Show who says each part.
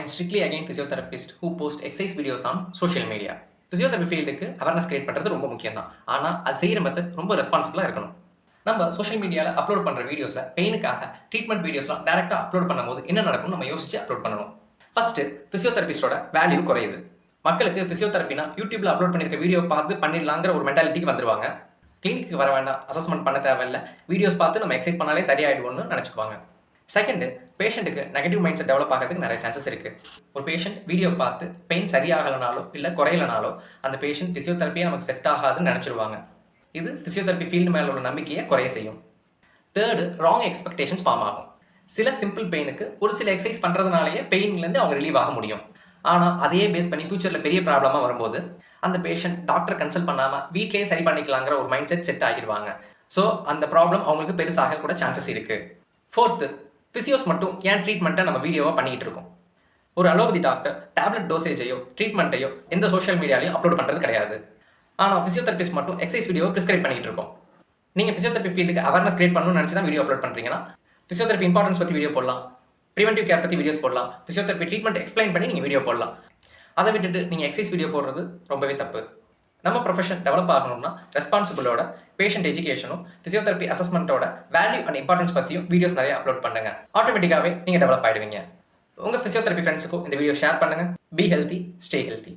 Speaker 1: am strictly against physiotherapists who post exercise videos on social media. Physiotherapy ஃபீல்டுக்கு awareness create பண்ணுறது ரொம்ப முக்கியம் தான். ஆனால் அது செய்கிற மெத்தட் ரொம்ப ரெஸ்பான்சிபிளாக இருக்கணும். நம்ம சோஷியல் மீடியாவில் அப்லோட் பண்ணுற வீடியோஸில் பெயினுக்காக ட்ரீட்மெண்ட் வீடியோஸ்லாம் டேரெக்டாக அப்லோட் பண்ணும்போது என்ன நடக்கும் நம்ம யோசிச்சு அப்லோட் பண்ணணும். ஃபஸ்ட்டு ஃபிசியோதெரபிஸ்டோட வேல்யூ குறையுது. மக்களுக்கு ஃபிசியோதெரப்பினா யூடியூப்ல அப்லோட் பண்ணியிருக்க வீடியோ பார்த்து பண்ணிடலாங்கிற ஒரு மென்டாலிட்டிக்கு வந்துருவாங்க. கிளினிக்கு வர வேண்டாம், அசஸ்மெண்ட் பண்ண தேவையில்லை, வீடியோஸ் பார்த்து நம்ம எக்ஸசைஸ் பண்ணாலே சரியாயிடுவோம்னு நினச்சிக்குவாங்க. செகண்டு, பேஷண்ட்டுக்கு நெகட்டிவ் மைண்ட் செட் டெவலப் ஆகிறதுக்கு நிறைய சான்சஸ் இருக்குது. ஒரு பேஷண்ட் வீடியோ பார்த்து பெயின் சரியாகலனாலோ இல்லை குறையலனாலோ அந்த பேஷண்ட் ஃபிசியோதெரப்பியே நமக்கு செட் ஆகாதுன்னு நினச்சிடுவாங்க. இது ஃபிசியோதெரப்பி ஃபீல்டு மேலே உள்ள நம்பிக்கையை குறைய செய்யும். தேர்டு, ராங் எக்ஸ்பெக்டேஷன்ஸ் ஃபார்ம் ஆகும். சில சிம்பிள் பெயினுக்கு ஒரு சில எக்ஸசைஸ் பண்ணுறதுனாலேயே பெயின்லேருந்து அவங்க ரிலீவ் ஆக முடியும். ஆனால் அதையே பேஸ் பண்ணி ஃபியூச்சரில் பெரிய ப்ராப்ளமாக வரும்போது அந்த பேஷண்ட் டாக்டர் கன்சல்ட் பண்ணாமல் வீட்லேயே சரி பண்ணிக்கலாங்கிற ஒரு மைண்ட் செட் ஆகிடுவாங்க. ஸோ அந்த ப்ராப்ளம் அவங்களுக்கு பெருசாக கூட சான்சஸ் இருக்குது. ஃபோர்த்து, ஃபிசியோஸ் மட்டும் ஏன் ட்ரீட்மெண்ட்டை நம்ம வீடியோவாக பண்ணிகிட்டு இருக்கோம். ஒரு அலோபதி டாக்டர் டேப்லெட் டோசேஜையோ ட்ரீட்மெண்ட்டையோ எந்த சோஷியல் மீடியாலையும் அப்லோட் பண்ணுறது கிடையாது. ஆனால் ஃபிசியோதெரபிஸ்ட் மட்டும் எக்ஸசைஸ் வீடியோ ப்ரிஸ்கிரைப் பண்ணிகிட்டு இருக்கோம். நீங்கள் ஃபிசியோதெரபி ஃபீல்டுக்கு அவேர்னஸ் கிரியேட் பண்ணணும்னு நினச்சி தான் வீடியோ அப்லோட் பண்ணுறீங்கன்னா ஃபிசியோதெரபி இம்பார்ட்டன்ஸ் பற்றி வீடியோ போடலாம், ப்ரிவென்டிவ் கேர் பற்றி வீடியோஸ் போடலாம், ஃபிசியோதெரபி ட்ரீட்மெண்ட் எக்ஸ்பிளைன் பண்ணி நீங்கள் வீடியோ போடலாம். அதை விட்டுட்டு நீங்கள் எக்ஸசைஸ் வீடியோ போடுறது ரொம்பவே தப்பு. நம்ம ப்ரொஃபஷன் டெவலப் ஆகணும்னா ரெஸ்பான்சிபிளோட பேஷண்ட் எஜுகேஷனும் ஃபிசியோதெரப்பி அசஸ்மெண்ட்டோட வேல்யூ அண்ட் இம்பார்ட்டன்ஸ் பற்றியும் வீடியோஸ் நிறைய அப்லோட் பண்ணுங்க. ஆட்டோமேட்டிக்காகவே நீங்கள் டெவலப் ஆகிடுவீங்க. உங்கள் ஃபிசியோதெரப்பி ஃப்ரெண்ட்ஸுக்கும் இந்த வீடியோ ஷேர் பண்ணுங்கள். Be healthy, stay healthy.